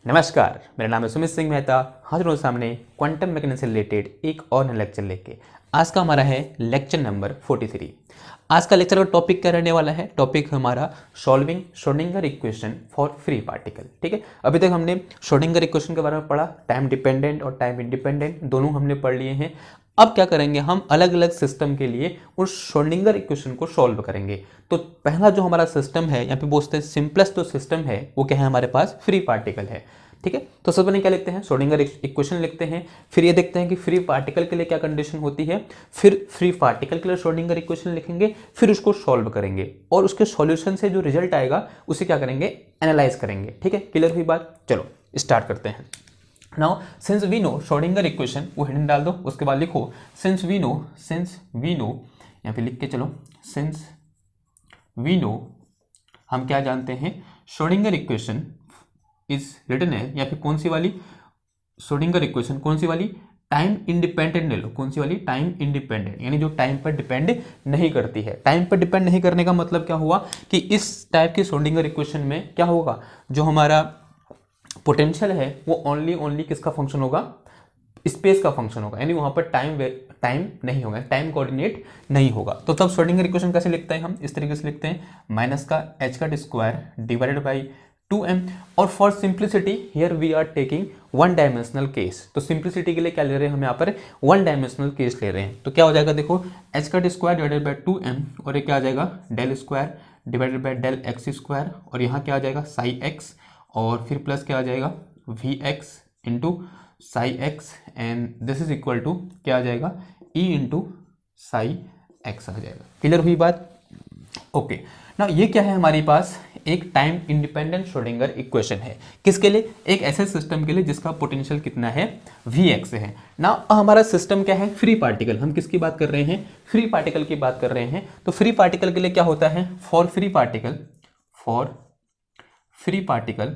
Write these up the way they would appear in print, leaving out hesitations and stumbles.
नमस्कार, मेरा नाम है सुमित सिंह मेहता। हाजिर हूँ सामने क्वांटम मैकेनिक्स से रिलेटेड एक और नया लेक्चर लेके। आज का हमारा है लेक्चर नंबर 43। आज का लेक्चर का टॉपिक क्या रहने वाला है? टॉपिक हमारा solving Schrodinger equation for free particle. ठीक है, अभी तक हमने श्रोडिंगर इक्वेशन के बारे में पढ़ा, टाइम डिपेंडेंट और टाइम इंडिपेंडेंट दोनों हमने पढ़ लिए हैं। अब क्या करेंगे, हम अलग अलग सिस्टम के लिए उस श्रोडिंगर इक्वेशन को सॉल्व करेंगे। तो पहला जो हमारा सिस्टम है, यहाँ पे बोलते हैं सिंपलेस्ट जो सिस्टम है वो क्या है, हमारे पास फ्री पार्टिकल है। ठीक है, तो सबसे पहले क्या लिखते हैं, श्रोडिंगर इक्वेशन लिखते हैं। फिर ये देखते हैं कि फ्री पार्टिकल के लिए क्या कंडीशन होती है। फिर फ्री पार्टिकल के लिए श्रोडिंगर इक्वेशन लिखेंगे, फिर उसको सॉल्व करेंगे और उसके सॉल्यूशन से जो रिजल्ट आएगा उसे क्या करेंगे, एनालाइज करेंगे। ठीक है, क्लियर हुई बात? चलो स्टार्ट करते हैं। Now since we know Schrodinger equation, वो हिडन डाल दो, उसके बाद लिखो सिंस वी नो, यहाँ पे लिख के चलो, सिंस वी नो, हम क्या जानते हैं, श्रोडिंगर इक्वेशन इज रिटन है, या फिर कौन सी वाली श्रोडिंगर इक्वेशन, कौन सी वाली, टाइम इंडिपेंडेंट ले लो। कौन सी वाली? टाइम इंडिपेंडेंट, यानी जो टाइम पर डिपेंड नहीं करती है। टाइम पर डिपेंड नहीं करने का मतलब क्या हुआ कि इस टाइप की श्रोडिंगर इक्वेशन में क्या होगा, जो हमारा पोटेंशियल है वो ओनली किसका फंक्शन होगा, स्पेस का फंक्शन होगा, यानी वहां पर टाइम नहीं होगा, टाइम कोऑर्डिनेट नहीं होगा। तो तब श्रोडिंगर इक्वेशन कैसे लिखते हैं हम? इस तरीके से लिखते हैं, माइनस का एच का स्क्वायर डिवाइडेड बाई 2m। और for simplicity here we are taking one dimensional case. तो सिंप्लिसिटी के लिए क्या ले रहे हैं हम यहाँ पर, वन डायमेंशनल केस ले रहे हैं। तो क्या हो जाएगा, देखो एच का स्क्वायर डिवाइडेड बाई 2m, और ये क्या आ जाएगा, del square divided by del X square, और यहाँ क्या आ जाएगा साई एक्स, और फिर प्लस क्या आ जाएगा V X into psi X, and this is equal to क्या आ जाएगा, ई इंटू साई एक्स आ जाएगा। क्लियर हुई बात? ओके, ना ये क्या है हमारे पास, एक टाइम इंडिपेंडेंट श्रोडिंगर इक्वेशन है। किसके लिए? एक ऐसे सिस्टम के लिए जिसका पोटेंशियल कितना है, Vx है ना। हमारा सिस्टम क्या है, फ्री पार्टिकल। हम किसकी बात कर रहे हैं, फ्री पार्टिकल की बात कर रहे हैं। तो फ्री पार्टिकल के लिए क्या होता है, फॉर फ्री पार्टिकल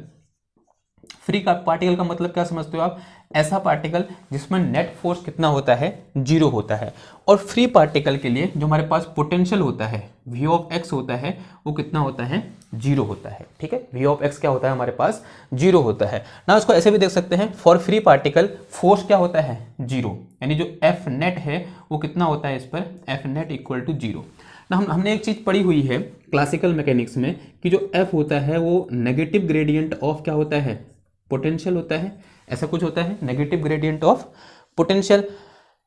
फ्री का पार्टिकल का मतलब क्या समझते हो आप, ऐसा पार्टिकल जिसमें नेट फोर्स कितना होता है, जीरो होता है। और फ्री पार्टिकल के लिए जो हमारे पास पोटेंशियल होता है, v ऑफ x होता है, वो कितना होता है, जीरो होता है। ठीक है, v ऑफ x क्या होता है हमारे पास, जीरो होता है ना। उसको ऐसे भी देख सकते हैं, फॉर फ्री पार्टिकल फोर्स क्या होता है, जीरो, यानी जो एफ नेट है वो कितना होता है इस पर, F net equal to zero ना। हमने एक चीज पढ़ी हुई है क्लासिकल मैकेनिक्स में कि जो एफ होता है वो नेगेटिव ग्रेडियंट ऑफ क्या होता है, पोटेंशियल होता है। ऐसा कुछ होता है, negative gradient of potential.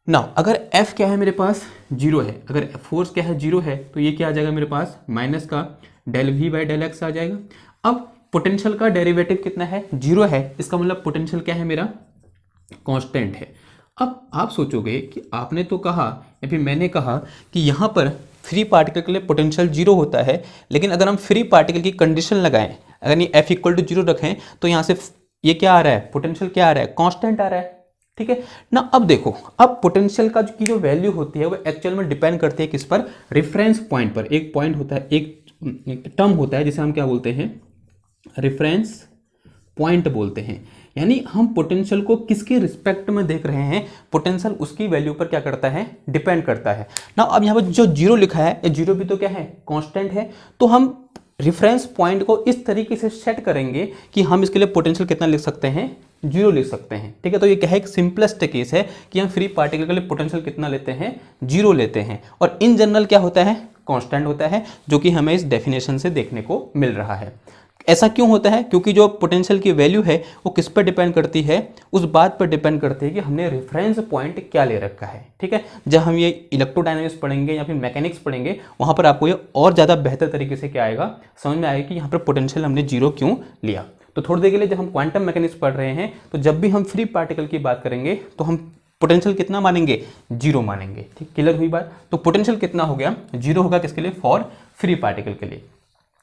Now अगर एफ क्या है मेरे पास, जीरो है, अगर फोर्स क्या है, जीरो है, तो ये क्या आ जाएगा मेरे पास, माइनस का del V by del X आ जाएगा। अब पोटेंशियल का डेरिवेटिव कितना है, जीरो है, इसका मतलब पोटेंशियल क्या है मेरा, कांस्टेंट है। अब आप सोचोगे कि आपने तो कहा या फिर मैंने कहा कि यहाँ पर फ्री पार्टिकल के लिए पोटेंशियल जीरो होता है, लेकिन अगर हम फ्री पार्टिकल की कंडीशन लगाएं, अगर ये एफ इक्वल टू जीरो रखें, तो यहाँ से ये क्या आ रहा है, पोटेंशियल क्या आ रहा है, कांस्टेंट आ रहा है। ठीक है ना। अब देखो, अब पोटेंशियल का की जो वैल्यू होती है वो एक्चुअल में डिपेंड करती है किस पर, रेफरेंस पॉइंट पर। एक पॉइंट होता है, एक टर्म होता है जिसे हम क्या बोलते हैं, रेफरेंस पॉइंट बोलते हैं। यानी हम पोटेंशियल को किसके रिस्पेक्ट में देख रहे हैं, पोटेंशियल उसकी वैल्यू पर क्या करता है, डिपेंड करता है ना। अब यहाँ पर जो जीरो लिखा है, ये जीरो भी तो क्या है, कांस्टेंट है। तो हम रेफरेंस पॉइंट को इस तरीके से सेट करेंगे कि हम इसके लिए पोटेंशियल कितना लिख सकते हैं, जीरो लिख सकते हैं। ठीक है, तो ये क्या है, एक सिंपलेस्ट केस है कि हम फ्री पार्टिकल के लिए पोटेंशियल कितना लेते हैं, जीरो लेते हैं। और इन जनरल क्या होता है, कांस्टेंट होता है, जो कि हमें इस डेफिनेशन से देखने को मिल रहा है। ऐसा क्यों होता है, क्योंकि जो पोटेंशियल की वैल्यू है वो किस पर डिपेंड करती है, उस बात पर डिपेंड करती है कि हमने रेफरेंस पॉइंट क्या ले रखा है। ठीक है, जब हम ये इलेक्ट्रोडायनामिक्स पढ़ेंगे या फिर मैकेनिक्स पढ़ेंगे, वहां पर आपको ये और ज़्यादा बेहतर तरीके से क्या आएगा, समझ में आएगा कि यहाँ पर पोटेंशियल हमने जीरो क्यों लिया। तो थोड़ी देर के लिए जब हम क्वांटम मैकेनिक्स पढ़ रहे हैं, तो जब भी हम फ्री पार्टिकल की बात करेंगे तो हम पोटेंशियल कितना मानेंगे, जीरो मानेंगे। ठीक, क्लियर हुई बात? तो पोटेंशियल कितना हो गया, जीरो होगा, किसके लिए, फॉर फ्री पार्टिकल के लिए।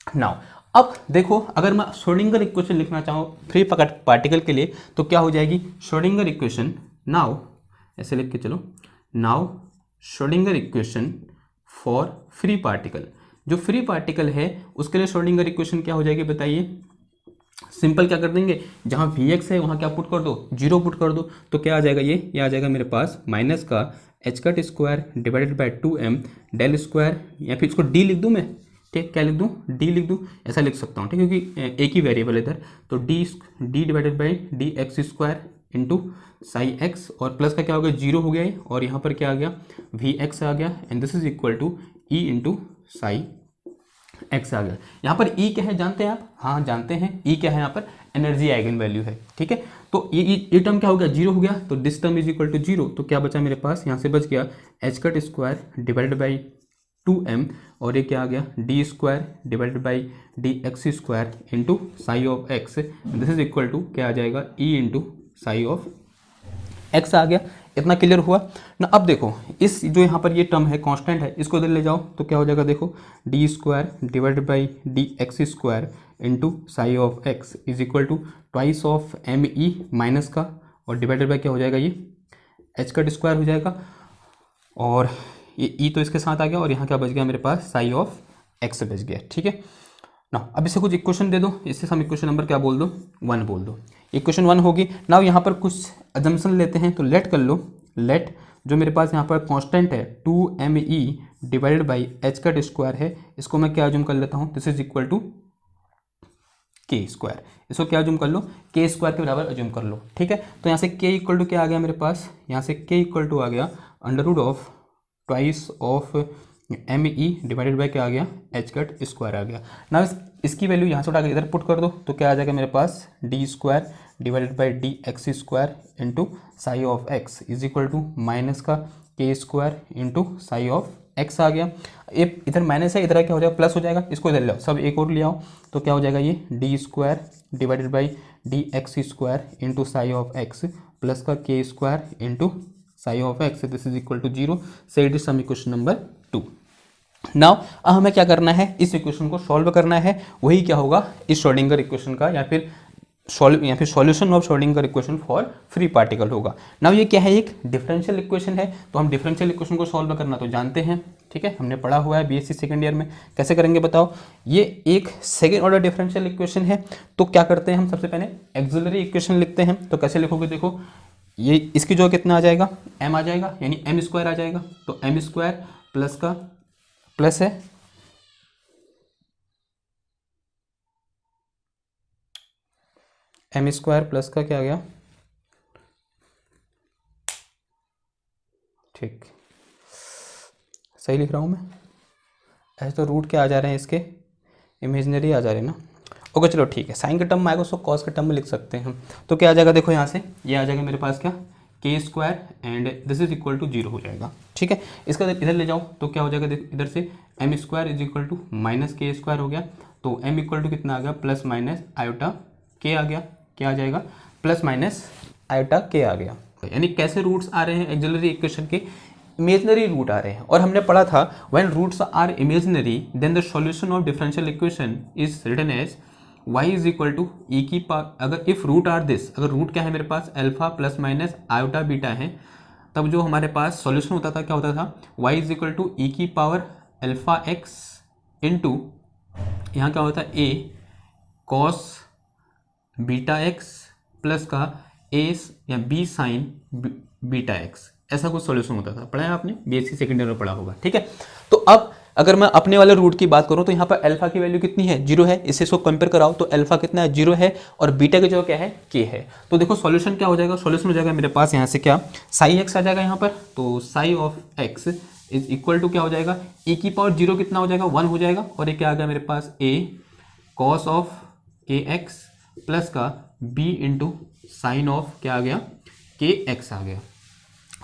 नाउ अब देखो, अगर मैं श्रोडिंगर इक्वेशन लिखना चाहूँ फ्री पार्टिकल के लिए, तो क्या हो जाएगी, श्रोडिंगर इक्वेशन, नाउ ऐसे लिख के चलो, now Schrodinger equation for free particle. जो फ्री पार्टिकल है उसके लिए श्रोडिंगर इक्वेशन क्या हो जाएगी बताइए। सिंपल क्या कर देंगे, जहाँ Vx है वहाँ क्या पुट कर दो, जीरो पुट कर दो। तो क्या आ जाएगा, ये आ जाएगा मेरे पास माइनस का एच का square divided by 2m del square, या फिर इसको डी लिख दूँ मैं, ठीक, क्या लिख दूँ, डी लिख दूँ, ऐसा लिख सकता हूँ, ठीक है, क्योंकि एक ही वेरिएबल इधर, तो D divided by D X square into psi x, और प्लस का क्या हो गया, जीरो हो गया ये, और यहाँ पर क्या आ गया, वी एक्स आ गया, and this is equal to E into psi X आ गया। यहाँ पर ई क्या है जानते हैं आप, हाँ जानते हैं, ई क्या है यहाँ पर, एनर्जी आइगन वैल्यू है, ठीक है। तो ये टर्म क्या हो गया, जीरो हो गया, तो this term is equal to zero, तो क्या बचा मेरे पास, यहाँ से बच गया H cut square divided by 2m, और ये क्या आ गया, D square divided by D X square into psi of X, this is equal to क्या आ जाएगा, E into psi of X आ गया। इतना क्लियर हुआ ना। अब देखो इस जो यहाँ पर ये टर्म है कांस्टेंट है, इसको इधर ले जाओ तो क्या हो जाएगा, देखो D square divided by D X square into psi of x is equal to twice of M E minus का, और डिवाइडेड बाई क्या हो जाएगा, ये एच का स्क्वायर हो जाएगा, और ये ई तो इसके साथ आ गया, और यहाँ क्या बच गया मेरे पास, साई ऑफ एक्स बच गया, ठीक है ना। अब इसे कुछ इक्वेशन दे दो, इससे हम इक्वेशन नंबर क्या बोल दो, 1 बोल दो, इक्वेशन 1 होगी। नाउ यहाँ पर कुछ अजम्पशन लेते हैं, तो लेट कर लो, लेट जो मेरे पास यहाँ पर कांस्टेंट है 2me डिवाइडेड बाई एच का स्क्वायर है, इसको मैं क्या अज्यूम कर लेता हूँ, दिस इज इक्वल टू के स्क्वायर, इसको क्या अज्यूम कर लो, के स्क्वायर के बराबर अज्यूम कर लो, ठीक है। तो यहाँ से के इक्वल टू क्या आ गया मेरे पास, यहाँ से के इक्वल टू आ गया under root of twice of M E divided by क्या आ गया, एच कट स्क्वायर आ गया ना। इसकी वैल्यू यहाँ से उठा के इधर पुट कर दो, तो क्या आ जाएगा मेरे पास, D square divided by D X square into psi of x is equal to minus का K square into psi of X आ गया। ये इधर माइनस है, इधर क्या हो जाएगा, प्लस हो जाएगा, इसको इधर ले आओ, सब एक और ले आओ, तो क्या हो जाएगा, ये D square divided by D X square into psi of X plus का K square into psi of X, this is equal to zero. So it is some equation number 2। Now अब हमें क्या करना है, इस इक्वेशन को solve करना है, वही क्या होगा, इस श्रोडिंगर इक्वेशन का, या फिर solution of Schrodinger equation for free particle होगा। नाउ ये क्या है, एक डिफरेंशियल इक्वेशन है, तो हम डिफरेंशियल इक्वेशन को सॉल्व करना तो जानते हैं, ठीक है, हमने पढ़ा हुआ है बीएससी सेकंड ईयर में। कैसे करेंगे बताओ, ये एक सेकेंड ऑर्डर डिफरेंशियल इक्वेशन है, तो क्या करते हैं हम, सबसे पहले एक्सिलरी इक्वेशन लिखते हैं। तो कैसे लिखोगे, देखो ये इसकी जो कितना आ जाएगा, m आ जाएगा, यानी m स्क्वायर आ जाएगा, तो m स्क्वायर प्लस का प्लस है m स्क्वायर प्लस का क्या आ गया, ठीक सही लिख रहा हूँ मैं, ऐसे तो रूट क्या आ जा रहे हैं इसके, इमेजनरी आ जा रहे हैं ना। ओके चलो ठीक है, साइन के टर्म में आएगा उसको कॉस के टर्म में लिख सकते हैं हम। तो क्या आ जाएगा, देखो यहाँ से ये आ जाएगा मेरे पास क्या, K square and this is equal to zero हो जाएगा, ठीक है। इसका इधर ले जाओ तो क्या हो जाएगा, इधर से M square is equal to minus K square हो गया, तो एम इक्वल टू कितना आ गया, प्लस माइनस आयोटा के आ गया, क्या आ जाएगा, प्लस माइनस आयोटा के आ गया। यानी कैसे रूट्स आ रहे हैं एक्सिलरी इक्वेशन के, इमेजनरी रूट आ रहे हैं। और हमने पढ़ा था when roots are imaginary then the solution of differential equation is written as y is equal to E की पावर, अगर इफ रूट आर दिस, अगर रूट क्या है मेरे पास alpha plus minus iota beta है, तब जो हमारे पास सॉल्यूशन होता था क्या होता था, y is equal to E की पावर अल्फा एक्स इंटू यहाँ क्या होता है a cos beta x plus का a या b साइन बीटा एक्स, ऐसा कुछ सॉल्यूशन होता था, पढ़ा है आपने बीएससी सेकेंड ईयर में पढ़ा होगा, ठीक है। तो अब अगर मैं अपने वाले रूट की बात करूं तो यहाँ पर अल्फा की वैल्यू कितनी है, जीरो है, इससे कंपेयर कराओ तो अल्फा कितना है, जीरो है, और बीटा की जो क्या है, के है। तो देखो सॉल्यूशन क्या हो जाएगा, सॉल्यूशन हो जाएगा मेरे पास यहाँ से क्या, साई एक्स आ जाएगा यहाँ पर, तो psi of x is equal to क्या हो जाएगा, e की पावर जीरो कितना हो जाएगा, 1 हो जाएगा, और ये क्या आ गया मेरे पास a कॉस ऑफ के एक्स प्लस का b इंटू साइन ऑफ क्या आ गया, के एक्स आ गया।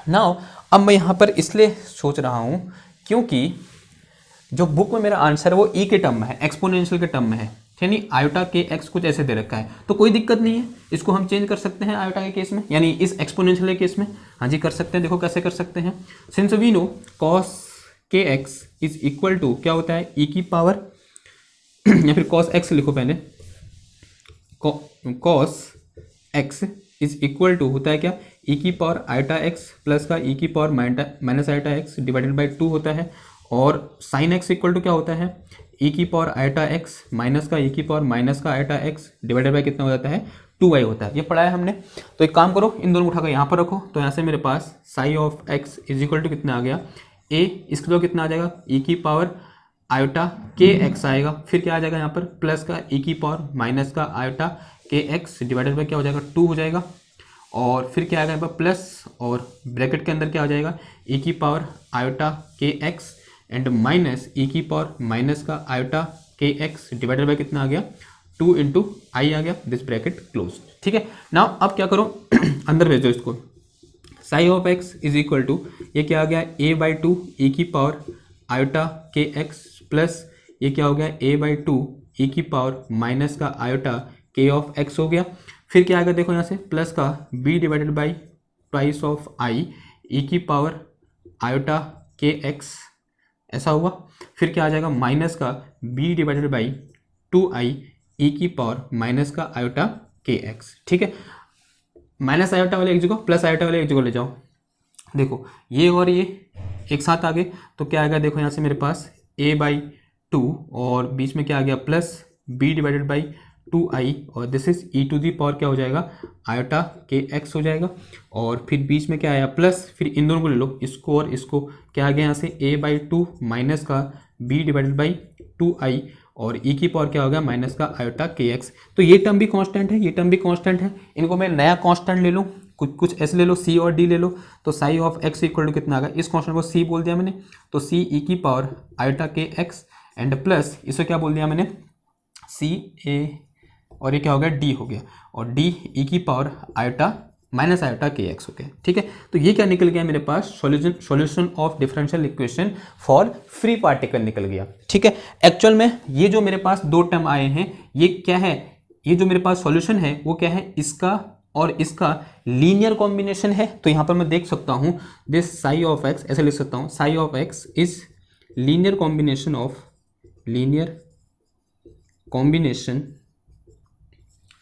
नाउ अब मैं यहाँ पर इसलिए सोच रहा हूँ क्योंकि जो बुक में मेरा आंसर है वो ई के टर्म में है, एक्सपोनेंशियल के टर्म में है, यानी आयोटा के एक्स कुछ ऐसे दे रखा है, तो कोई दिक्कत नहीं है, इसको हम चेंज कर सकते हैं आयोटा के केस में, यानी इस एक्सपोनेंशियल के केस में, हाँ जी कर सकते हैं। देखो कैसे कर सकते हैं, सिंस वी नो कॉस के एक्स इज इक्वल टू क्या होता है, ई की पावर या फिर कॉस एक्स लिखो पहले, cos X is equal to होता है क्या, ई की पावर आयोटा एक्स प्लस का ई की power minus iota x divided by 2 होता है, और साइन एक्स इक्वल टू क्या होता है, ई की पावर आयोटा एक्स माइनस का ई की पावर माइनस का आयोटा एक्स डिवाइडेड बाई कितना हो जाता है, 2y होता है। ये पढ़ा है हमने। तो एक काम करो, इन दोनों को उठाकर यहाँ पर रखो, तो यहाँ से मेरे पास psi of x is equal to कितना आ गया, a, इसका जो कितना आ जाएगा, ई की पावर आयोटा के एक्स आएगा, फिर क्या आ जाएगा यहाँ पर प्लस का e की पावर माइनस का iota k x divided by क्या हो जाएगा 2 हो जाएगा, और फिर क्या आएगा यहाँ पर प्लस और ब्रैकेट के अंदर क्या हो जाएगा e की power iota k x and minus e की पावर माइनस का iota k x divided by कितना आ गया 2 इंटू आई आ गया, दिस ब्रैकेट क्लोज। ठीक है, नाउ अब क्या करो अंदर भेजो इसको, psi of x is equal to ये क्या आ गया a बाई 2 e की power iota k x plus ये क्या हो गया a बाई 2 e की पावर माइनस का आयोटा के ऑफ एक्स हो गया, फिर क्या आएगा देखो यहाँ से प्लस का b divided by twice of i e की पावर आयोटा के एक्स ऐसा हुआ, फिर क्या आ जाएगा माइनस का b divided by 2i e की पावर माइनस का आयोटा के एक्स। ठीक है, माइनस आयोटा वाले एक जगह प्लस आयोटा वाले एक जगह ले जाओ, देखो ये और ये एक साथ आ गए तो क्या आएगा देखो यहाँ से मेरे पास a बाई 2 और बीच में क्या आ गया plus b divided by 2i और this is e to the power क्या हो जाएगा आयोटा के एक्स हो जाएगा, और फिर बीच में क्या आया प्लस, फिर इन दोनों को ले लो इसको और इसको, क्या आ गया यहाँ से a बाई 2 माइनस का b डिवाइडेड बाई 2i और e की पावर क्या हो गया माइनस का आयोटा के एक्स। तो ये टर्म भी कांस्टेंट है, ये टर्म भी कांस्टेंट है, इनको मैं नया कांस्टेंट ले लूँ, कुछ ऐसे ले लो c और d ले लो, तो psi of x equal to कितना आ गया, इस कांस्टेंट को c बोल दिया मैंने, तो c e की power iota k x and plus इसे क्या बोल दिया मैंने c a और ये क्या हो गया d हो गया, और d e की power iota minus iota k x हो गया। ठीक है, तो ये क्या निकल गया मेरे पास solution of differential equation for free particle निकल गया। ठीक है, एक्चुअल में ये जो मेरे पास दो टर्म आए हैं ये क्या है, ये जो मेरे पास सॉल्यूशन है वो क्या है, इसका और इसका लीनियर कॉम्बिनेशन है। तो यहाँ पर मैं देख सकता हूँ दिस साई ऑफ एक्स, ऐसे लिख सकता हूँ Sai of x is linear combination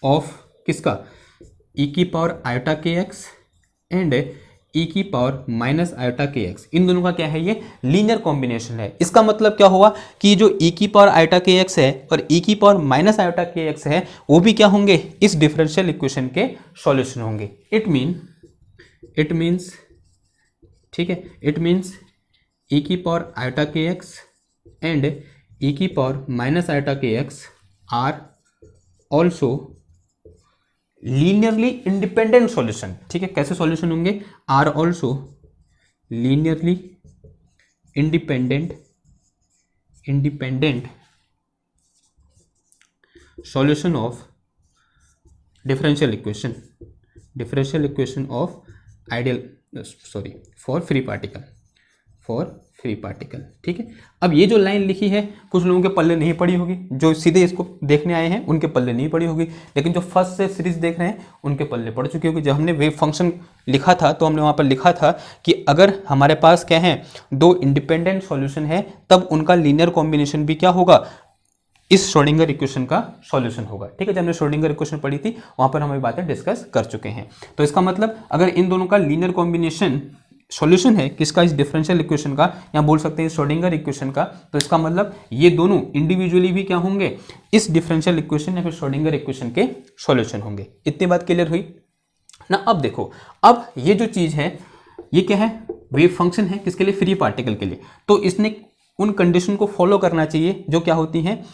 of किसका e की power iota k x and e की power minus iota k x, इन दोनों का क्या है ये लीनियर कॉम्बिनेशन है। इसका मतलब क्या हुआ कि जो e की पावर आयोटा के एक्स है और e की power minus iota k x है वो भी क्या होंगे इस डिफरेंशियल इक्वेशन के सॉल्यूशन होंगे। इट मीन्स ठीक है, इट मीन्स e की power iota k x and e की power minus iota k x are also linearly independent solution. ठीक है, कैसे सॉल्यूशन होंगे, are also linearly independent solution of differential equation of ideal for free particle. ठीक है, अब ये जो लाइन लिखी है कुछ लोगों के पल्ले नहीं पड़ी होगी, जो सीधे इसको देखने आए हैं उनके पल्ले नहीं पड़ी होगी, लेकिन जो फर्स्ट से सीरीज देख रहे हैं उनके पल्ले पड़ चुकी होगी। जब हमने वेव फंक्शन लिखा था तो हमने वहाँ पर लिखा था कि अगर हमारे पास क्या है दो इंडिपेंडेंट सॉल्यूशन है तब उनका लीनियर कॉम्बिनेशन भी क्या होगा इस श्रोडिंगर इक्वेशन का सॉल्यूशन होगा। ठीक है, जब हमने श्रोडिंगर इक्वेशन पढ़ी थी वहाँ पर हम ये बातें डिस्कस कर चुके हैं। तो इसका मतलब अगर इन दोनों का लीनियर कॉम्बिनेशन सॉल्यूशन है किसका इस डिफरेंशियल इक्वेशन का, या बोल सकते हैं श्रोडिंगर इक्वेशन का, तो इसका मतलब ये दोनों इंडिविजुअली भी क्या होंगे इस डिफरेंशियल इक्वेशन या फिर श्रोडिंगर इक्वेशन के सॉल्यूशन होंगे। इतनी बात क्लियर हुई ना। अब देखो, अब ये जो चीज है ये क्या है वेव फंक्शन है किसके लिए फ्री पार्टिकल के लिए, तो इसने उन कंडीशन को फॉलो करना चाहिए जो क्या होती हैं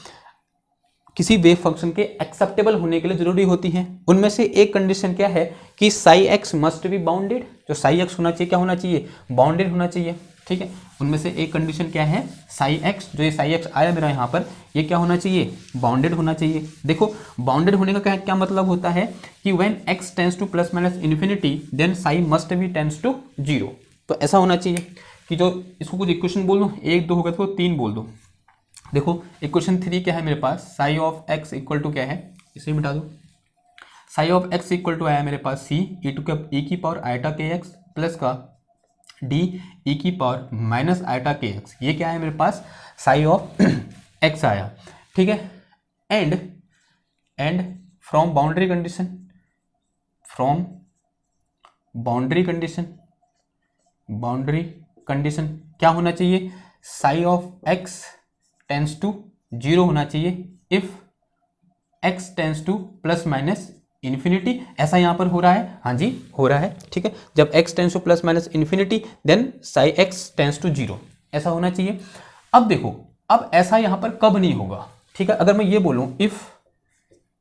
किसी वेव फंक्शन के एक्सेप्टेबल होने के लिए जरूरी होती हैं। उनमें से एक कंडीशन क्या है कि Sai x must be bounded, जो साई एक्स होना चाहिए क्या होना चाहिए बाउंडेड होना चाहिए। ठीक है, उनमें से एक कंडीशन क्या है साई एक्स, जो ये साई एक्स आया मेरा यहाँ पर ये क्या होना चाहिए बाउंडेड होना चाहिए। देखो बाउंडेड होने का क्या मतलब होता है कि when x tends to plus minus infinity then psi must be tends to 0। तो ऐसा होना चाहिए कि जो इसको कुछ इक्वेशन बोल दूँ 1 2 हो गया तो 3 बोल दूँ। देखो इक्वेशन 3 क्या है मेरे पास, psi of x equal to क्या है, इसे मिटा दो, psi of x equal to आया मेरे पास सी ई की power iota k x plus का डी ई की power minus iota k x, ये क्या है मेरे पास साई ऑफ एक्स आया। ठीक है, एंड फ्रॉम बाउंड्री कंडीशन क्या होना चाहिए, psi of x tends to 0 होना चाहिए if x tends to plus minus infinity. ऐसा यहां पर हो रहा है, हाँ जी हो रहा है। ठीक है, जब x tends to plus minus infinity then psi x tends to 0, ऐसा होना चाहिए। अब देखो अब ऐसा यहां पर कब नहीं होगा, ठीक है। अगर मैं ये बोलूं इफ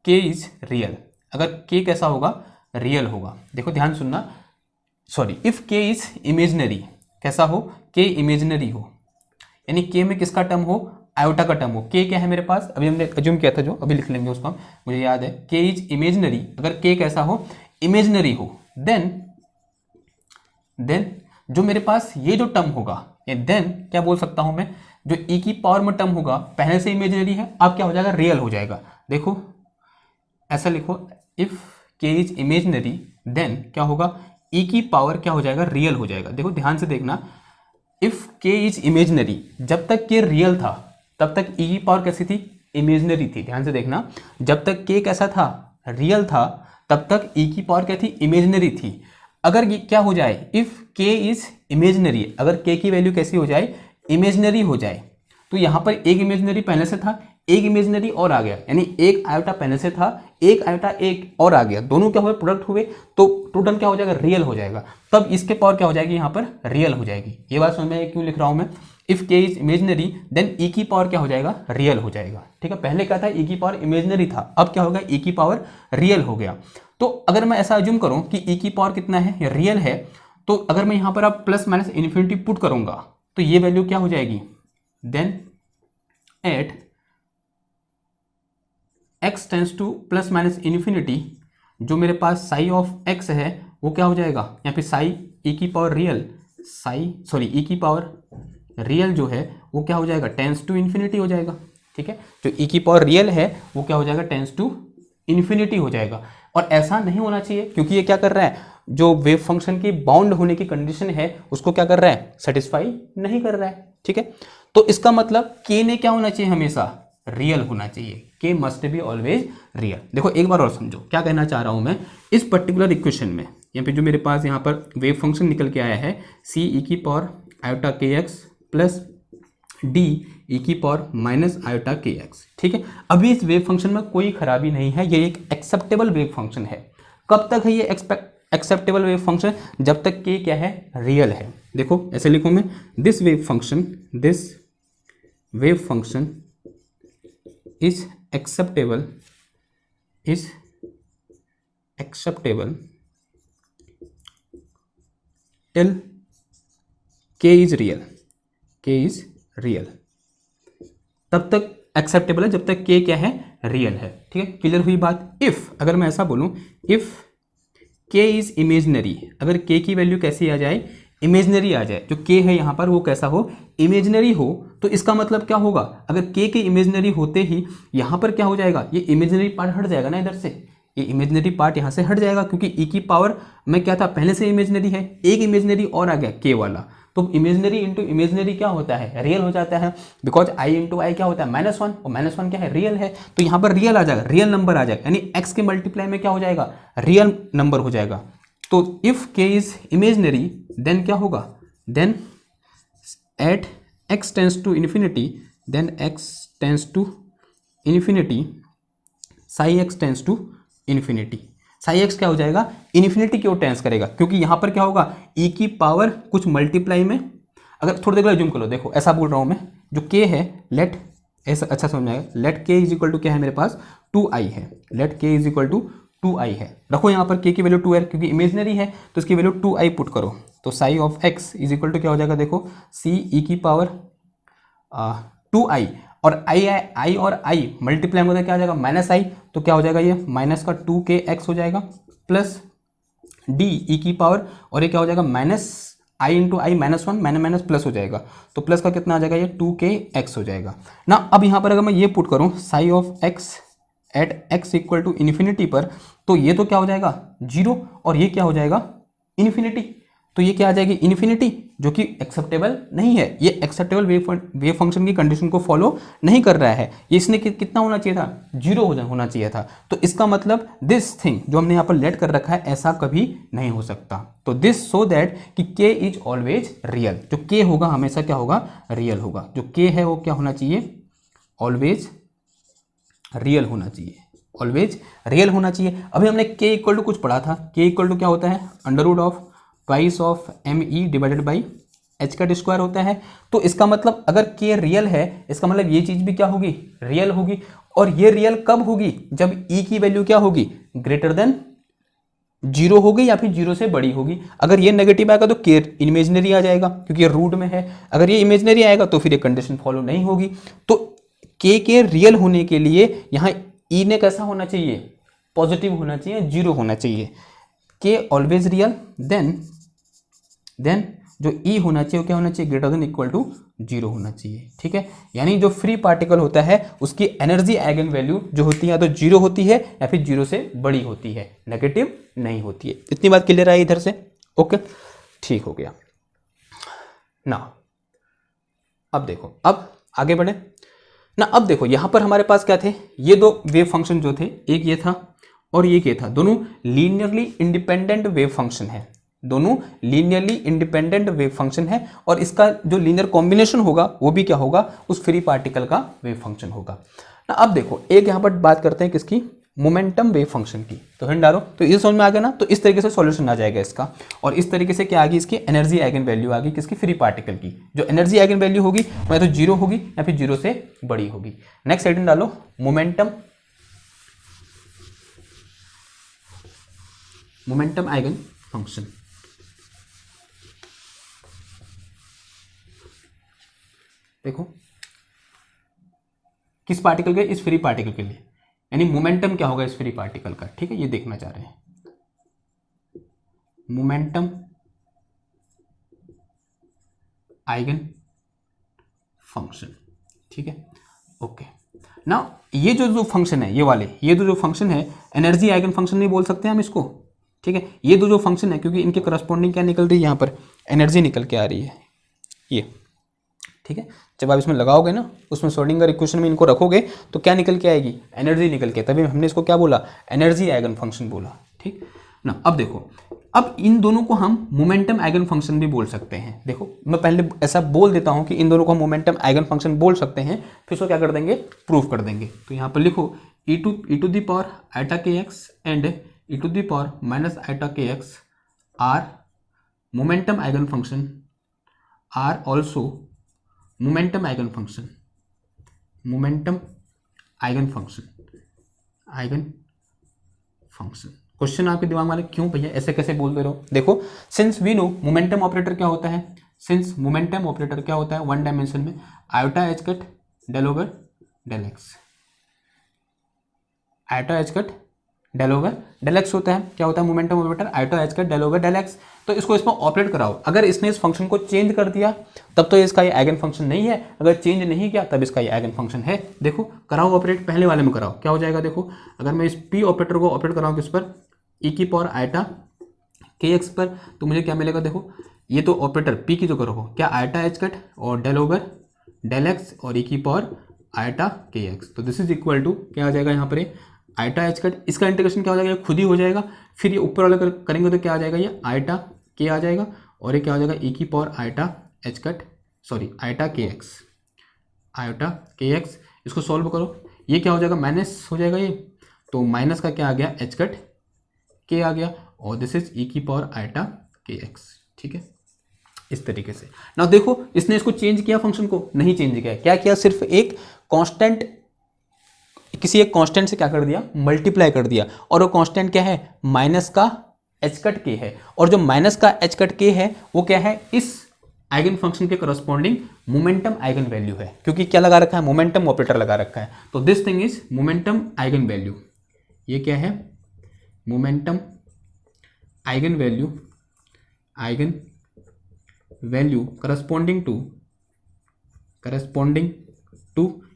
k इज रियल, अगर k कैसा होगा, रियल होगा, देखो ध्यान सुनना, sorry, if k is imaginary, कैसा हो, k इमेजनरी हो, यानी k में किसका टर्म हो, आयोटा का टर्म हो। k क्या है मेरे पास, अभी हमने एज्यूम किया था, जो अभी लिख लेंगे उसको, मुझे याद है, k इज इमेजनरी, अगर k कैसा हो, इमेजनरी हो, देन जो मेरे पास ये जो टर्म होगा, देन क्या बोल सकता हूं मैं, जो e की पावर में टर्म होगा पहले से इमेजनरी है, अब क्या हो जाएगा, रियल हो जाएगा। देखो ऐसा लिखो, if k is imaginary then क्या होगा, e की पावर क्या हो जाएगा, रियल हो जाएगा। देखो ध्यान से देखना, इफ k इज इमेजनरी, जब तक k रियल था तब तक e की पावर कैसी थी, इमेजनरी थी। ध्यान से देखना, जब तक k कैसा था, रियल था, तब तक e की पावर क्या थी, इमेजनरी थी। अगर ये क्या हो जाए, इफ k इज इमेजनरी, अगर k की वैल्यू कैसी हो जाए, इमेजनरी हो जाए, तो यहां पर एक इमेजनरी पहले से था, एक इमेजनरी और आ गया, यानी एक आयोटा पहले से था, एक आयोटा एक और आ गया, दोनों क्या हुए, प्रोडक्ट हुए, तो टोटल क्या हो जाएगा, रियल हो जाएगा। तब इसके पावर क्या हो जाएगी, यहाँ पर रियल हो जाएगी। ये बात समझ में क्यों लिख रहा हूं मैं, if k is imaginary then e की पावर क्या हो जाएगा, रियल हो जाएगा, ठीक है। पहले क्या था, e की पावर इमेजनरी था, अब क्या होगा, e की पावर रियल हो गया। तो अगर मैं ऐसा अज्यूम करूं कि e की पावर कितना है, रियल है, तो अगर मैं यहां पर अब प्लस माइनस इन्फिनिटी पुट करूंगा तो ये वैल्यू क्या हो जाएगी, then at x tends to plus minus infinity, जो मेरे पास साई ऑफ x है वो क्या हो जाएगा, यहाँ पे साई e की पावर रियल, e की पावर रियल जो है वो क्या हो जाएगा, टेंस टू इन्फिनिटी हो जाएगा, ठीक है। जो e की पावर रियल है वो क्या हो जाएगा, टेंस टू इन्फिनिटी हो जाएगा। और ऐसा नहीं होना चाहिए, क्योंकि ये क्या कर रहा है, जो वेव फंक्शन की बाउंड होने की कंडीशन है उसको क्या कर रहा है, सेटिस्फाई नहीं कर रहा है, ठीक है। तो इसका मतलब k ने क्या होना चाहिए, हमेशा रियल होना चाहिए, k must be always real. देखो एक बार और समझो क्या कहना चाह रहा हूं मैं, इस पर्टिकुलर इक्वेशन में यहाँ पे जो मेरे पास यहाँ पर वेव फंक्शन निकल के आया है, c e की power iota k x plus d e की power minus iota k x, ठीक है। अभी इस वेव फंक्शन में कोई खराबी नहीं है, ये एक एक्सेप्टेबल वेव फंक्शन है। कब तक है ये एक्सेप्टेबल वेव फंक्शन, जब तक k क्या है, रियल है। देखो ऐसे लिखूं मैं, this wave function is acceptable till k is real, तब तक एक्सेप्टेबल है जब तक k क्या है, रियल है, ठीक है। क्लियर हुई बात। इफ अगर मैं ऐसा बोलूं, इफ k इज इमेजनरी, अगर k की वैल्यू कैसी आ जाए, इमेजनरी आ जाए, जो k है यहाँ पर वो कैसा हो, इमेजनरी हो, तो इसका मतलब क्या होगा, अगर k के इमेजनरी होते ही यहाँ पर क्या हो जाएगा, ये इमेजनरी पार्ट हट जाएगा ना, इधर से ये इमेजनरी पार्ट यहाँ से हट जाएगा, क्योंकि e की पावर में क्या था, पहले से इमेजनरी है, एक इमेजनरी और आ गया k वाला, तो इमेजनरी इंटू इमेजनरी क्या होता है, रियल हो जाता है, बिकॉज i इंटू आई क्या होता है, -1, और -1 क्या है, रियल है, तो यहाँ पर रियल आ जाएगा, रियल नंबर आ जाएगा, यानी x के मल्टीप्लाई में क्या हो जाएगा, रियल नंबर हो जाएगा। तो if k is imaginary then क्या होगा, then at x tends to infinity, then x tends to infinity, psi x tends to infinity, psi x क्या हो जाएगा, इन्फिनिटी की ओर टेंस करेगा, क्योंकि यहां पर क्या होगा, e की पावर कुछ मल्टीप्लाई में, अगर थोड़ी देर जूम कर लो, देखो ऐसा बोल रहा हूं मैं, जो k है, लेट ऐसा अच्छा समझ में आएगा, let k is equal to क्या है मेरे पास, 2i है, let k is equal to 2i है, रखो यहाँ पर k की वैल्यू 2 है, क्योंकि इमेजनरी है तो इसकी वैल्यू 2i पुट करो, तो psi of x is equal to क्या हो जाएगा, देखो c e की पावर 2i, और i और i मल्टीप्लाई होता है, क्या हो जाएगा, -i, तो क्या हो जाएगा, ये माइनस का 2kx हो जाएगा, प्लस d e की पावर, और ये क्या हो जाएगा, -i into I, -1 minus plus हो जाएगा, तो प्लस का कितना आ जाएगा, ये 2kx हो जाएगा ना। अब यहाँ पर अगर मैं ये पुट करूँ psi of x at x equal to infinity पर, तो ये तो क्या हो जाएगा 0, और ये क्या हो जाएगा इन्फिनिटी, तो ये क्या आ जाएगी इन्फिनिटी, जो कि एक्सेप्टेबल नहीं है, ये एक्सेप्टेबल वेव फंक्शन की कंडीशन को फॉलो नहीं कर रहा है, ये इसने कितना होना चाहिए था, 0 होना चाहिए था। तो इसका मतलब दिस थिंग जो हमने यहाँ पर लेट कर रखा है, ऐसा कभी नहीं हो सकता। तो दिस सो दैट कि k इज ऑलवेज रियल, जो k होगा हमेशा क्या होगा, रियल होगा, जो k है वो क्या होना चाहिए, ऑलवेज रियल होना चाहिए, ऑलवेज रियल होना चाहिए। अभी हमने k इक्वल टू कुछ पढ़ा था, k इक्वल टू क्या होता है, under root of twice of me divided by h cut square होता है। तो इसका मतलब अगर के रियल है, इसका मतलब ये चीज भी क्या होगी, रियल होगी। और ये रियल कब होगी, जब ई की वैल्यू क्या होगी, ग्रेटर देन जीरो होगी या फिर जीरो से बड़ी होगी। अगर ये नेगेटिव आएगा तो के इमेजनरी आ जाएगा क्योंकि ये रूट में है। अगर ये इमेजनरी आएगा तो फिर ये कंडीशन फॉलो नहीं होगी। तो के रियल होने के लिए यहाँ ई ने कैसा होना चाहिए, पॉजिटिव होना चाहिए, जीरो होना चाहिए। के ऑलवेज रियल, देन जो ई होना चाहिए वो क्या होना चाहिए, greater than equal to zero होना चाहिए। ठीक है, यानी जो फ्री पार्टिकल होता है उसकी एनर्जी आइगन वैल्यू जो होती है या तो जीरो होती है या फिर जीरो से बड़ी होती है, नेगेटिव नहीं होती है। इतनी बात क्लियर आई इधर से, ओके ठीक हो गया ना। अब देखो, अब आगे बढ़े ना। अब देखो यहां पर हमारे पास क्या थे, ये दो वेव फंक्शन जो थे, एक ये था और ये क्या था, दोनों लीनियरली इंडिपेंडेंट वेव फंक्शन है, दोनों लीनियरली इंडिपेंडेंट वेव फंक्शन है। और इसका जो लीनियर कॉम्बिनेशन होगा वो भी क्या होगा, उस फ्री पार्टिकल का वेव फंक्शन होगा ना। अब देखो एक यहां पर बात करते हैं किसकी, मोमेंटम वेव फंक्शन की। तो हिंट डालो तो ये समझ में आ गया ना। तो इस तरीके से सॉल्यूशन आ जाएगा इसका। और इस तरीके से क्या आ गई, इसकी एनर्जी आइगन वैल्यू आ गई किसकी, फ्री पार्टिकल की। जो एनर्जी आइगन वैल्यू होगी वह तो जीरो होगी या फिर जीरो से बड़ी होगी। नेक्स्ट हेडिंग डालो, मोमेंटम आइगन फंक्शन। देखो किस पार्टिकल के, इस फ्री पार्टिकल के लिए, यानी मोमेंटम क्या होगा इस फ्री पार्टिकल का। ठीक है, ये देखना चाह रहे हैं, मोमेंटम आइगन फंक्शन। ठीक है, ओके ना। ये जो फंक्शन है, ये वाले, ये जो फंक्शन है, एनर्जी आइगन फंक्शन नहीं बोल सकते हम इसको। ठीक है, ये दो जो फंक्शन है, क्योंकि इनके करस्पॉन्डिंग क्या निकल रही है, यहाँ पर एनर्जी निकल के आ रही है ये। ठीक है, जब आप इसमें लगाओगे ना, उसमें श्रोडिंगर इक्वेशन में इनको रखोगे तो क्या निकल के आएगी, एनर्जी निकल के, तभी हमने इसको क्या बोला, एनर्जी आइगन फंक्शन बोला। ठीक ना। अब देखो, अब इन दोनों को हम मोमेंटम आइगन फंक्शन भी बोल सकते हैं। देखो मैं पहले ऐसा बोल देता हूं कि इन दोनों को मोमेंटम आइगन फंक्शन बोल सकते हैं, फिर उसको क्या कर देंगे, प्रूफ कर देंगे। तो यहाँ पर लिखो e to the power iota k x and e to the power minus iota k x are momentum eigen function, are also momentum eigen function, momentum eigen function, eigen function. Question आपके दिमाग में, क्यों भैया ऐसे कैसे बोल दे रहे हो। देखो since we know momentum operator क्या होता है, सिंस मोमेंटम ऑपरेटर क्या होता है वन डायमेंशन में, iota h cut del over del x, iota h cut del over del x होता है। क्या होता है momentum operator, iota h cut del over del x. तो इसको इसमें ऑपरेट कराओ। अगर इसने इस फंक्शन को चेंज कर दिया तब तो इसका ये आइगन फंक्शन नहीं है, अगर चेंज नहीं किया तब इसका ये आइगन फंक्शन है। देखो कराओ ऑपरेट, पहले वाले में कराओ, क्या हो जाएगा। देखो अगर मैं इस पी ऑपरेटर को ऑपरेट कराऊँ किस पर, ई की पावर आइटा के एक्स पर, तो मुझे क्या मिलेगा। देखो ये तो ऑपरेटर पी की जो करो, क्या आइटा एच कट और डेल ओवर डेल एक्स और ई की पावर आइटा के एक्स। तो दिस इज इक्वल टू क्या आ जाएगा यहाँ पर, आइटा एच कट, इसका इंटीग्रेशन क्या हो जाएगा, खुद ही हो जाएगा। फिर ये ऊपर वाला करेंगे तो क्या आ जाएगा, ये आइटा के आ जाएगा और ये क्या हो जाएगा, ई की power iota h cut, sorry iota k x, iota k x. इसको सॉल्व करो, ये क्या हो जाएगा, माइनस हो जाएगा ये, तो माइनस का क्या आ गया, एच कट के आ गया और दिस इज ई की पावर आइटा के एक्स। ठीक है, इस तरीके से ना। देखो इसने इसको चेंज किया, फंक्शन को नहीं चेंज किया, क्या किया, सिर्फ एक कांस्टेंट, किसी एक कांस्टेंट से क्या कर दिया, मल्टीप्लाई कर दिया। और वो कांस्टेंट क्या है, माइनस का एच कट के है। और जो माइनस का एच कट के है वो क्या है, इस आइगन फंक्शन के करस्पॉन्डिंग मोमेंटम आइगन वैल्यू है, क्योंकि क्या लगा रखा है, मोमेंटम ऑपरेटर लगा रखा है। तो this thing is momentum eigen value. ये क्या है, momentum eigen value, eigen value corresponding to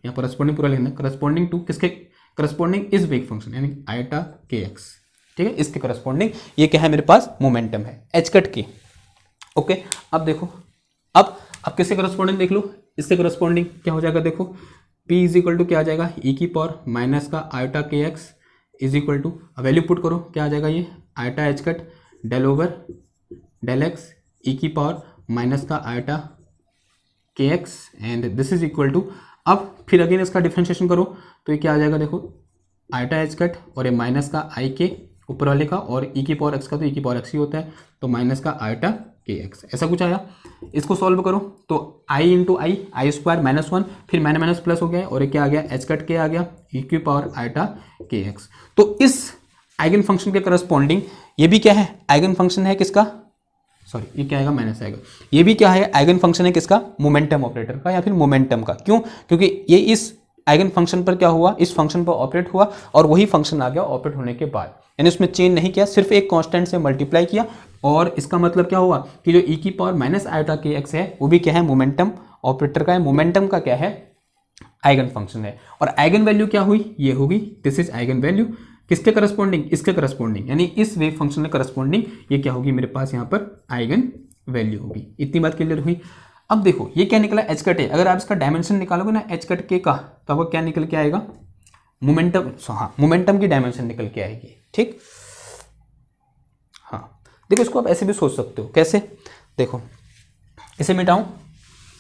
यहाँ पर करस्पॉन्डिंग पूरा लिखना, करस्पॉन्डिंग टू किसके, करस्पॉन्डिंग इस वेव फंक्शन यानी आइटा के एक्स। ठीक है, इसके करस्पॉन्डिंग ये क्या है, मेरे पास मोमेंटम है एच कट की। ओके, अब देखो, अब किसके करस्पॉन्डिंग देख लो, इससे करस्पॉन्डिंग क्या हो जाएगा। देखो P इज इक्वल टू क्या आ जाएगा, ई की पावर माइनस का iota k x is equal to, value put करो, क्या आ जाएगा, ये iota h cut del over del x e की पावर माइनस का iota k x and this is equal to, अब फिर अगेन इसका डिफ्रेंशिएशन करो तो ये क्या आ जाएगा। देखो आइटा एच कट और ये माइनस का आई के ऊपर वाले का और ई की पावर एक्स का, तो ई की पावर एक्स ही होता है, तो माइनस का आइटा के एक्स, ऐसा कुछ आया। इसको सॉल्व करो तो आई इंटू आई स्क्वायर माइनस वन, फिर माइनस माइनस प्लस हो गया और एक क्या आ गया एच कट के आ गया E Q power iota k x. तो इस आइगन फंक्शन के करस्पॉन्डिंग ये भी क्या है, आइगन फंक्शन है किसका, सॉरी ये क्या आएगा माइनस आएगा, ये भी क्या है आइगन फंक्शन है किसका, मोमेंटम ऑपरेटर का या फिर मोमेंटम का। क्यों, क्योंकि ये इस आइगन फंक्शन पर क्या हुआ, इस फंक्शन पर ऑपरेट हुआ और वही फंक्शन आ गया ऑपरेट होने के बाद, यानी उसमें चेंज नहीं किया, सिर्फ एक कांस्टेंट से मल्टीप्लाई किया। और इसका मतलब क्या हुआ कि जो ई की power minus iota k x है वो भी क्या है, मोमेंटम ऑपरेटर का है, मोमेंटम का क्या है, आइगन फंक्शन है। और आइगन वैल्यू क्या हुई, ये होगी, दिस इज आइगन वैल्यू, किसके करस्पॉन्डिंग, इसके करस्पॉन्डिंग, यानी इस वेव फंक्शन के करस्पॉन्डिंग ये क्या होगी मेरे पास यहाँ पर आइगन वैल्यू होगी। इतनी बात क्लियर हुई। अब देखो ये क्या निकला, एच कट है, अगर आप इसका डायमेंशन निकालोगे ना एच कट के का, तो आपको क्या निकल के आएगा, मोमेंटम, हाँ मोमेंटम की डायमेंशन निकल के आएगी, ठीक। हाँ देखो इसको आप ऐसे भी सोच सकते हो, कैसे, देखो इसे मिटाऊं,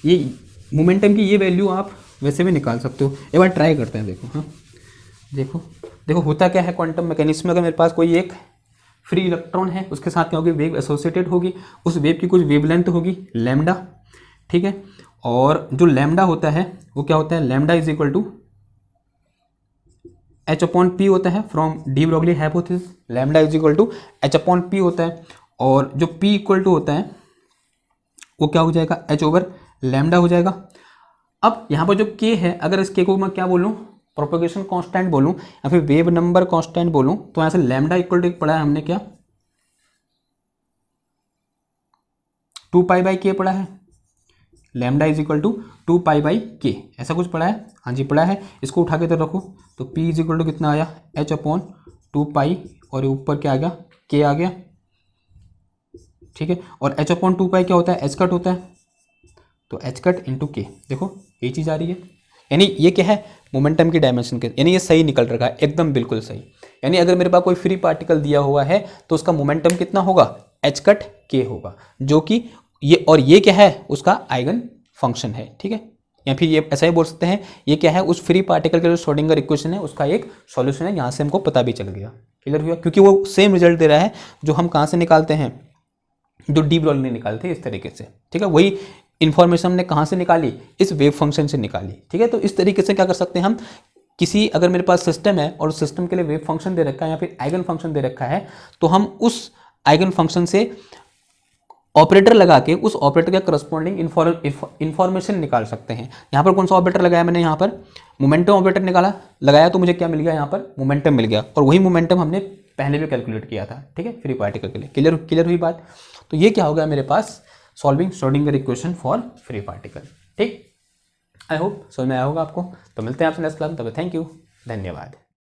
ये मोमेंटम की ये वैल्यू आप वैसे भी निकाल सकते हो, एक बार ट्राई करते हैं। देखो हाँ देखो देखो होता क्या है क्वांटम मैकेनिक्स में, अगर मेरे पास कोई एक फ्री इलेक्ट्रॉन है उसके साथ क्या होगी, वेव एसोसिएटेड होगी, उस वेव की कुछ वेवलेंथ होगी लैम्डा, ठीक है। और जो लैम्डा होता है वो क्या होता है, lambda is equal to h upon p होता है from de Broglie hypothesis, lambda is equal to h upon p होता है। और जो पी इक्वल टू होता है वो क्या हो जाएगा, एच ओवर लैम्डा हो जाएगा। अब यहाँ पर जो के है, अगर इस के को मैं क्या बोलूँ, प्रोपेगेशन कांस्टेंट बोलूँ या फिर वेव नंबर कांस्टेंट बोलूँ, तो यहाँ से लैम्डा इक्वल टू पढ़ा है हमने क्या, 2 पाई बाई के पढ़ा है, lambda is equal to 2 pi by k, ऐसा कुछ पढ़ा है, हाँ जी पढ़ा है। इसको उठा के तो रखो, तो p इज इक्वल टू कितना आया, h अपॉन 2 पाई और ऊपर क्या आ गया, k आ गया, ठीक है। और h अपॉन 2 पाई क्या होता है, h कट होता है, तो h कट इंटू के, देखो ये चीज़ आ रही है, यानी ये क्या है मोमेंटम की डायमेंशन के, यानी ये सही निकल रखा है एकदम बिल्कुल सही। यानी अगर मेरे पास कोई फ्री पार्टिकल दिया हुआ है तो उसका मोमेंटम कितना होगा, h कट के होगा, जो कि ये, और ये क्या है उसका आइगन फंक्शन है, ठीक है। या फिर ये ऐसा ही बोल सकते हैं ये क्या है, उस फ्री पार्टिकल का जो श्रोडिंगर इक्वेशन है उसका एक सॉल्यूशन है। यहाँ से हमको पता भी चल गया, क्लियर हुआ, क्योंकि वो सेम रिजल्ट दे रहा है जो हम कहाँ से निकालते हैं, जो डी ब्रोगली ने निकालते हैं इस तरीके से, ठीक है। वही इन्फॉर्मेशन हमने कहाँ से निकाली, इस वेव फंक्शन से निकाली, ठीक है। तो इस तरीके से क्या कर सकते हैं हम, किसी अगर मेरे पास सिस्टम है और उस सिस्टम के लिए वेव फंक्शन दे रखा है या फिर आइगन फंक्शन दे रखा है, तो हम उस आइगन फंक्शन से ऑपरेटर लगा के उस ऑपरेटर के करस्पॉन्डिंग इन्फॉर्मेशन निकाल सकते हैं। यहाँ पर कौन सा ऑपरेटर लगाया मैंने, यहाँ पर मोमेंटम ऑपरेटर लगाया, तो मुझे क्या मिल गया, यहाँ पर मोमेंटम मिल गया, और वही मोमेंटम हमने पहले भी कैलकुलेट किया था, ठीक है, फ्री पार्टिकल के लिए। क्लियर हुई बात। तो ये क्या हो गया मेरे पास, solving Schrodinger equation for free particle, ठीक। आई होप समझ में आया होगा आपको। तो मिलते हैं आपसे नेक्स्ट क्लास में, तब थैंक यू, धन्यवाद।